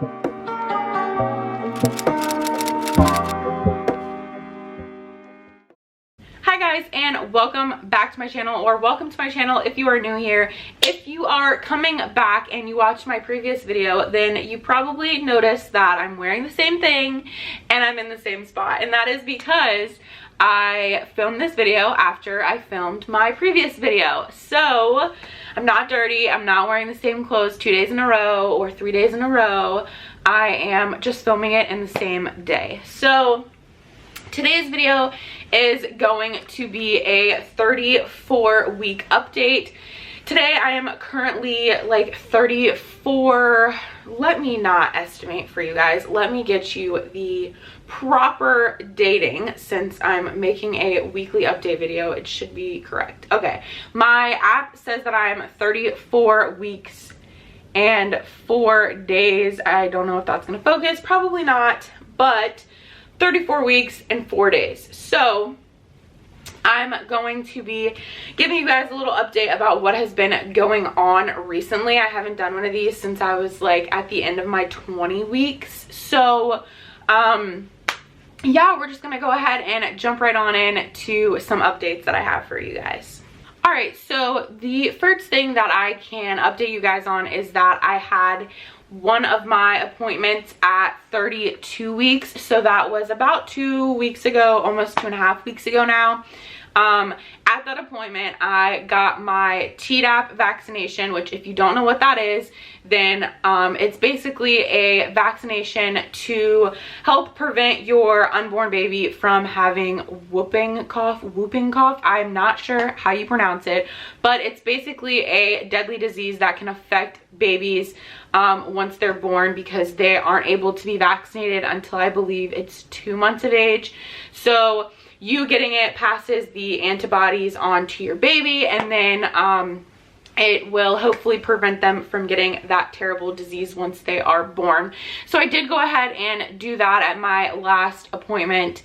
Hi guys, and welcome back to my channel, or welcome to my channel if you are new here. If you are coming back and you watched my previous video, then you probably noticed that I'm wearing the same thing and I'm in the same spot, and that is because I filmed this video after I filmed my previous video. So I'm not dirty, I'm not wearing the same clothes 2 days in a row or 3 days in a row. I am just filming it in the same day. So today's video is going to be a 34-week update. Today I am currently like 34. Let me not estimate for you guys. Let me get you the proper dating. Since I'm making a weekly update video, it should be correct. Okay, my app says that I'm 34 weeks and 4 days. I don't know if that's gonna focus, probably not, but 34 weeks and 4 days. So I'm going to be giving you guys a little update about what has been going on recently. I haven't done one of these since I was like at the end of my 20 weeks. So yeah, we're just gonna go ahead and jump right on in to some updates that I have for you guys. All right, so the first thing that I can update you guys on is that I had one of my appointments at 32 weeks. So that was about 2 weeks ago, almost 2.5 weeks ago now. At that appointment, I got my Tdap vaccination, which if you don't know what that is, then it's basically a vaccination to help prevent your unborn baby from having whooping cough. I'm not sure how you pronounce it, but it's basically a deadly disease that can affect babies once they're born, because they aren't able to be vaccinated until I believe it's 2 months of age. So you getting it passes the antibodies on to your baby, and then it will hopefully prevent them from getting that terrible disease once they are born. So I did go ahead and do that at my last appointment.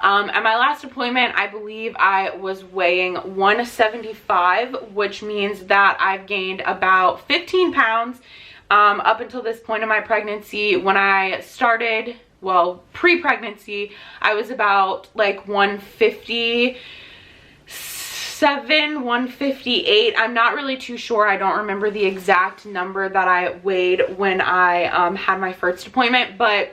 At my last appointment, I believe I was weighing 175, which means that I've gained about 15 pounds up until this point in my pregnancy. When I started, well, pre-pregnancy, I was about like 157, 158. I'm not really too sure. I don't remember the exact number that I weighed when I had my first appointment, but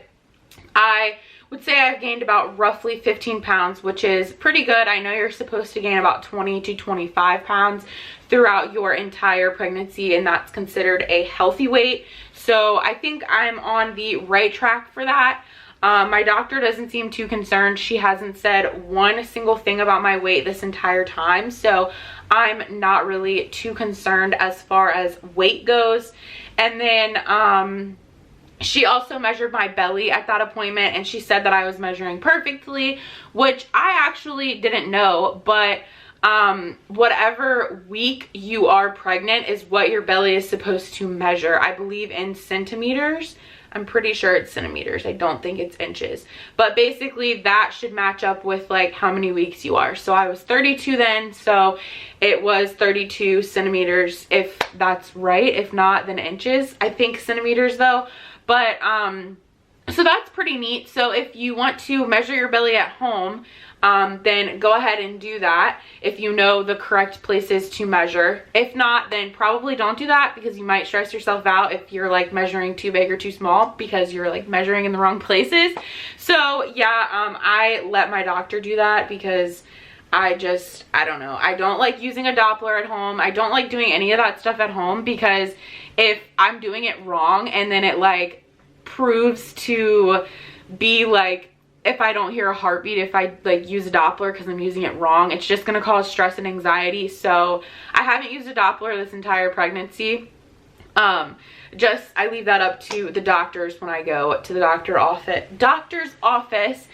I would say I've gained about roughly 15 pounds, which is pretty good. I know you're supposed to gain about 20 to 25 pounds throughout your entire pregnancy, and that's considered a healthy weight. So I think I'm on the right track for that. My doctor doesn't seem too concerned. She hasn't said one single thing about my weight this entire time, so I'm not really too concerned as far as weight goes. And then she also measured my belly at that appointment, and she said that I was measuring perfectly, which I actually didn't know, but whatever week you are pregnant is what your belly is supposed to measure. I believe in centimeters. I'm pretty sure it's centimeters. I don't think it's inches, but basically that should match up with like how many weeks you are. So I was 32 then, so it was 32 centimeters, if that's right. If not, then inches. I think centimeters though. But so that's pretty neat. So if you want to measure your belly at home, then go ahead and do that if you know the correct places to measure. If not, then probably don't do that, because you might stress yourself out if you're like measuring too big or too small because you're like measuring in the wrong places. So yeah, I let my doctor do that because I don't know. I don't like using a Doppler at home. I don't like doing any of that stuff at home, because if I'm doing it wrong and then it like proves to be like, if I don't hear a heartbeat, if I like use a Doppler because I'm using it wrong, it's just gonna cause stress and anxiety. So I haven't used a Doppler this entire pregnancy. I leave that up to the doctors when I go to the doctor's office,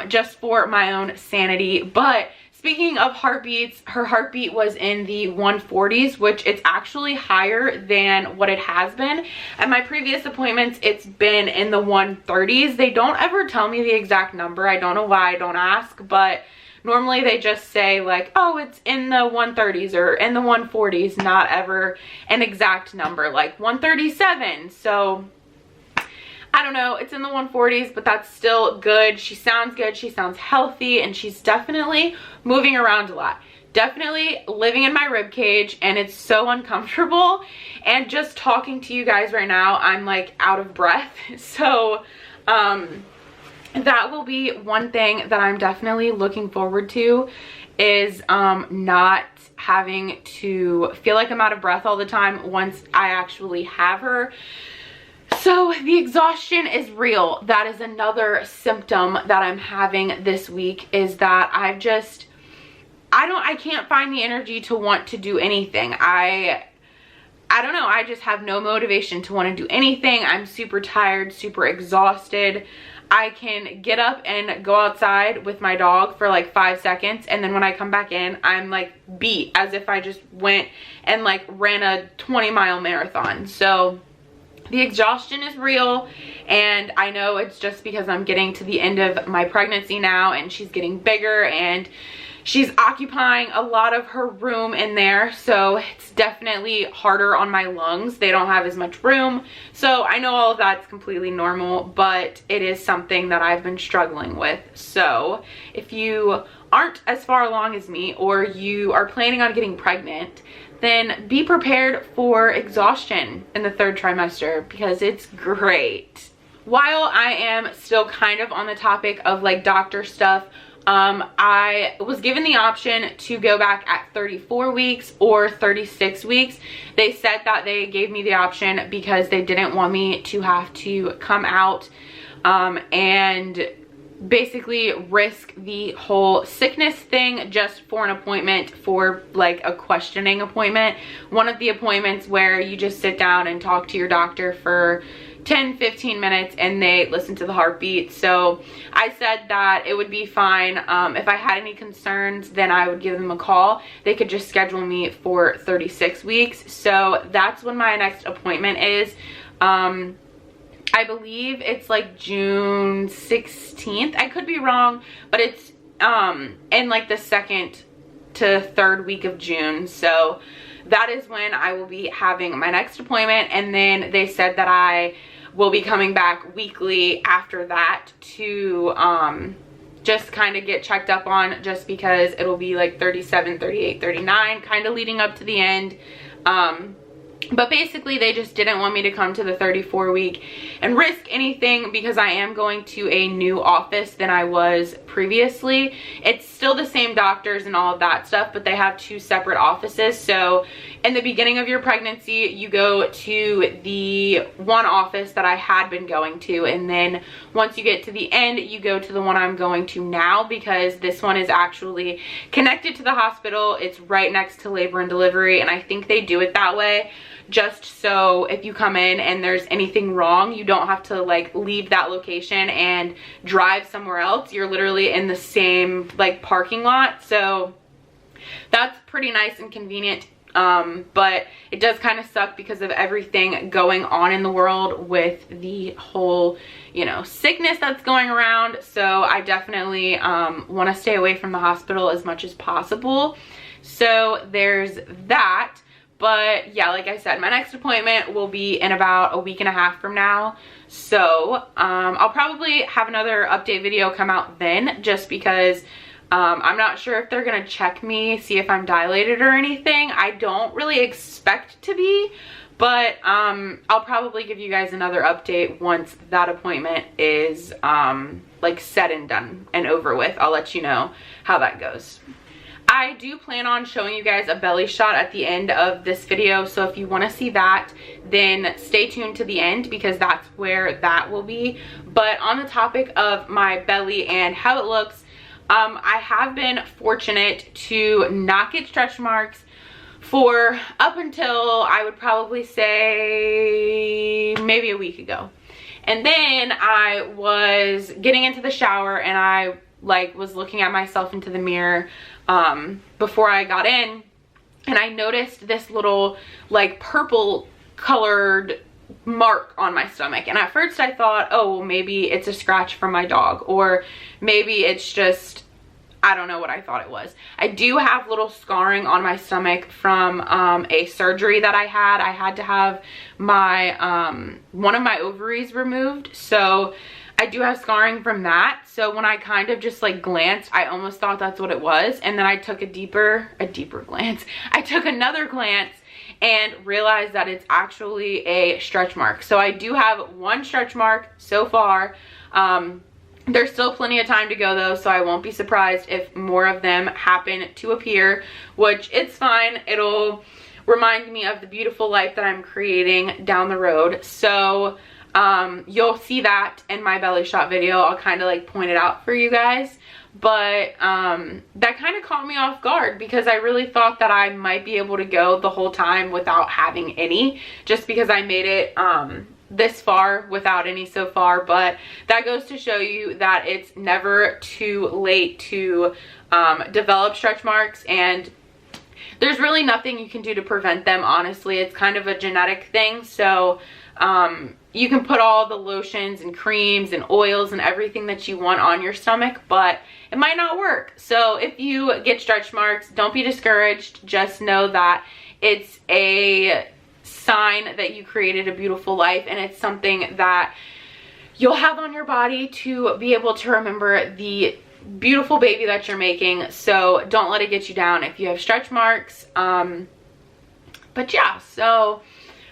just for my own sanity. But speaking of heartbeats, her heartbeat was in the 140s, which it's actually higher than what it has been. At my previous appointments, it's been in the 130s. They don't ever tell me the exact number. I don't know why, I don't ask, but normally they just say like, oh, it's in the 130s or in the 140s, not ever an exact number, like 137. So I don't know, it's in the 140s, but that's still good. She sounds good, she sounds healthy, and she's definitely moving around a lot. Definitely living in my rib cage, and it's so uncomfortable. And just talking to you guys right now, I'm like out of breath. So that will be one thing that I'm definitely looking forward to, is not having to feel like I'm out of breath all the time once I actually have her. So the exhaustion is real. That is another symptom that I'm having this week, is that I can't find the energy to want to do anything. I don't know, I just have no motivation to want to do anything. I'm super tired, super exhausted. I can get up and go outside with my dog for like 5 seconds, and then when I come back in, I'm like beat, as if I just went and like ran a 20-mile marathon. So the exhaustion is real, and I know it's just because I'm getting to the end of my pregnancy now, and she's getting bigger, and she's occupying a lot of her room in there, so it's definitely harder on my lungs. They don't have as much room. So I know all of that's completely normal, but it is something that I've been struggling with. So if you aren't as far along as me, or you are planning on getting pregnant, then be prepared for exhaustion in the 3rd trimester, because it's great. While I am still kind of on the topic of like doctor stuff, I was given the option to go back at 34 weeks or 36 weeks. They said that they gave me the option because they didn't want me to have to come out and basically risk the whole sickness thing just for an appointment, for like a questioning appointment. One of the appointments where you just sit down and talk to your doctor for 10-15 minutes and they listen to the heartbeat. So I said that it would be fine. If I had any concerns, then I would give them a call. They could just schedule me for 36 weeks. So that's when my next appointment is. I believe it's like June 16th. I could be wrong, but it's in like the 2nd to 3rd week of June. So that is when I will be having my next appointment. And then they said that I will be coming back weekly after that to just kind of get checked up on, just because it'll be like 37, 38, 39 kind of leading up to the end. But basically they just didn't want me to come to the 34 week and risk anything, because I am going to a new office than I was previously. It's still the same doctors and all of that stuff, but they have 2 separate offices. So in the beginning of your pregnancy, you go to the one office that I had been going to, and then once you get to the end, you go to the one I'm going to now, because this one is actually connected to the hospital. It's right next to labor and delivery, and I think they do it that way just so if you come in and there's anything wrong, you don't have to like leave that location and drive somewhere else. You're literally in the same like parking lot. So that's pretty nice and convenient. But it does kind of suck because of everything going on in the world with the whole, you know, sickness that's going around. So I definitely want to stay away from the hospital as much as possible. So there's that. But yeah, like I said, my next appointment will be in about a week and a half from now. So I'll probably have another update video come out then, just because I'm not sure if they're gonna check me, see if I'm dilated or anything. I don't really expect to be, but I'll probably give you guys another update once that appointment is like said and done and over with. I'll let you know how that goes. I do plan on showing you guys a belly shot at the end of this video, so if you want to see that, then stay tuned to the end, because that's where that will be. But on the topic of my belly and how it looks, I have been fortunate to not get stretch marks for up until, I would probably say, maybe a week ago. And then I was getting into the shower and I like was looking at myself into the mirror before I got in, and I noticed this little like purple colored mark on my stomach. And at first I thought, oh, well, maybe it's a scratch from my dog, or maybe it's just I don't know what I thought it was. I do have little scarring on my stomach from a surgery that I had. I had to have my one of my ovaries removed, so I do have scarring from that. So when I kind of just like glanced, I almost thought that's what it was, and then I took a deeper glance. I took another glance and realized that it's actually a stretch mark. So I do have one stretch mark so far. There's still plenty of time to go though, so I won't be surprised if more of them happen to appear, which it's fine. It'll remind me of the beautiful life that I'm creating down the road. So you'll see that in my belly shot video. I'll kind of like point it out for you guys. But that kind of caught me off guard because I really thought that I might be able to go the whole time without having any, just because I made it this far without any so far. But that goes to show you that it's never too late to develop stretch marks, and there's really nothing you can do to prevent them, honestly. It's kind of a genetic thing. So you can put all the lotions and creams and oils and everything that you want on your stomach, but it might not work. So if you get stretch marks, don't be discouraged. Just know that it's a sign that you created a beautiful life, and it's something that you'll have on your body to be able to remember the beautiful baby that you're making. So don't let it get you down if you have stretch marks. But yeah, so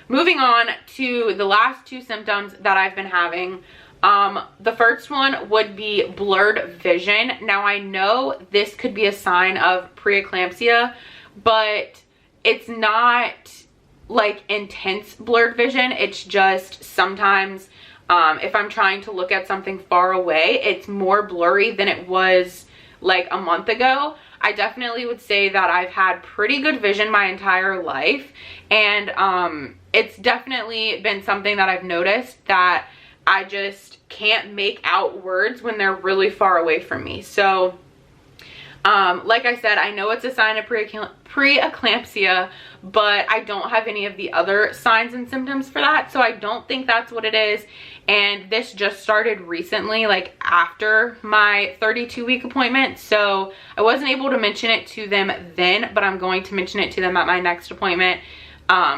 moving on to the last two symptoms that I've been having. The first one would be blurred vision. Now I know this could be a sign of preeclampsia, but it's not like intense blurred vision. It's just sometimes if I'm trying to look at something far away, it's more blurry than it was like a month ago. I definitely would say that I've had pretty good vision my entire life, and it's definitely been something that I've noticed that I just can't make out words when they're really far away from me. So like I said, I know it's a sign of preeclampsia, but I don't have any of the other signs and symptoms for that, so I don't think that's what it is. And this just started recently, like after my 32-week appointment, so I wasn't able to mention it to them then, but I'm going to mention it to them at my next appointment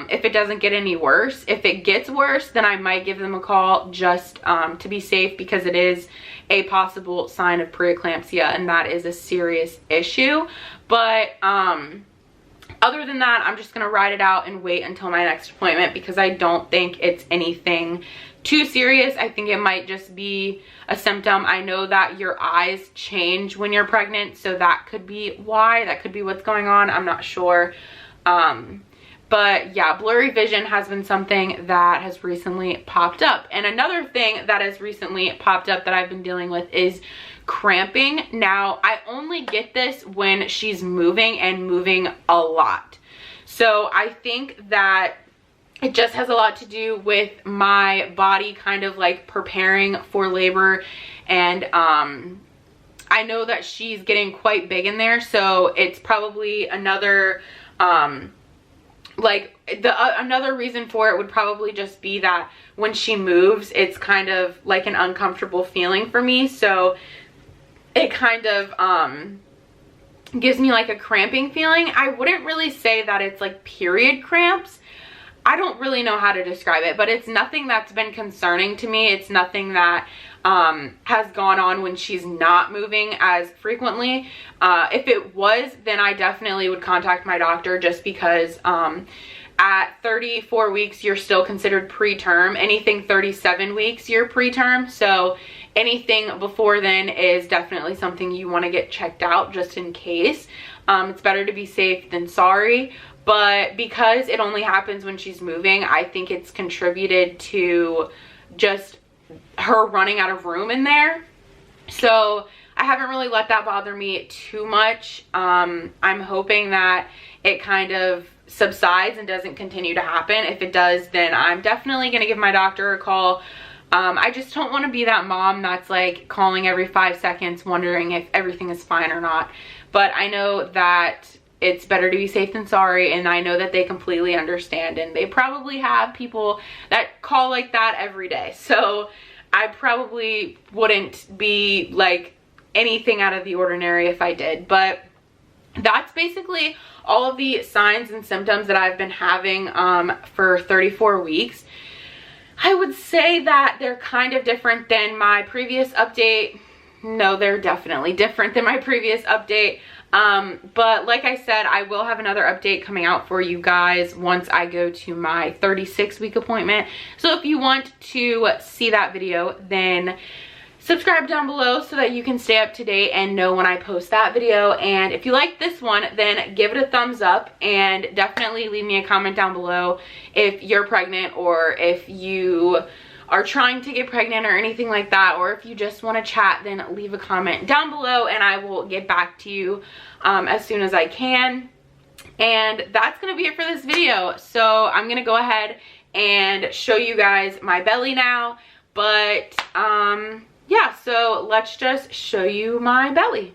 if it doesn't get any worse. If it gets worse, then I might give them a call just to be safe, because it is a possible sign of preeclampsia, and that is a serious issue. But other than that, I'm just gonna ride it out and wait until my next appointment, because I don't think it's anything too serious. I think it might just be a symptom. I know that your eyes change when you're pregnant, so that could be why. That could be what's going on. I'm not sure. But yeah, blurry vision has been something that has recently popped up. And another thing that has recently popped up that I've been dealing with is cramping. Now, I only get this when she's moving, and moving a lot. So I think that it just has a lot to do with my body kind of like preparing for labor. And I know that she's getting quite big in there, so it's probably another another reason for it would probably just be that when she moves, it's kind of like an uncomfortable feeling for me. So it kind of gives me like a cramping feeling. I wouldn't really say that it's like period cramps. I don't really know how to describe it, but it's nothing that's been concerning to me. It's nothing that has gone on when she's not moving as frequently. If it was, then I definitely would contact my doctor, just because at 34 weeks, you're still considered preterm. Anything 37 weeks, you're preterm. So anything before then is definitely something you want to get checked out, just in case. It's better to be safe than sorry. But because it only happens when she's moving, I think it's contributed to just her running out of room in there. So I haven't really let that bother me too much. I'm hoping that it kind of subsides and doesn't continue to happen. If it does, then I'm definitely going to give my doctor a call. I just don't want to be that mom that's like calling every 5 seconds wondering if everything is fine or not. But I know that it's better to be safe than sorry, and I know that they completely understand, and they probably have people that call like that every day. So I probably wouldn't be like anything out of the ordinary if I did. But that's basically all of the signs and symptoms that I've been having for 34 weeks. I would say that they're kind of different than my previous update. No, they're definitely different than my previous update. But like I said, I will have another update coming out for you guys once I go to my 36-week appointment. So if you want to see that video, then subscribe down below so that you can stay up to date and know when I post that video. And if you like this one, then give it a thumbs up, and definitely leave me a comment down below if you're pregnant, or if you are trying to get pregnant or anything like that, or if you just want to chat, then leave a comment down below and I will get back to you as soon as I can. And that's gonna be it for this video. So I'm gonna go ahead and show you guys my belly now. But yeah, so let's just show you my belly.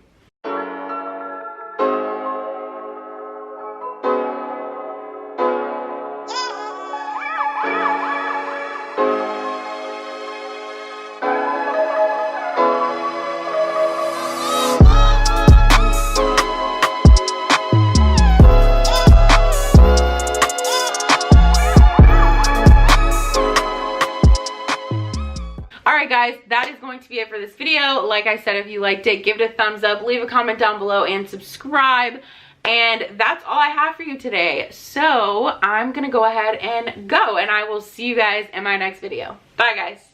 Alright guys, that is going to be it for this video. Like I said, if you liked it, give it a thumbs up, leave a comment down below, and subscribe. And that's all I have for you today. So I'm gonna go ahead and go, and I will see you guys in my next video. Bye guys.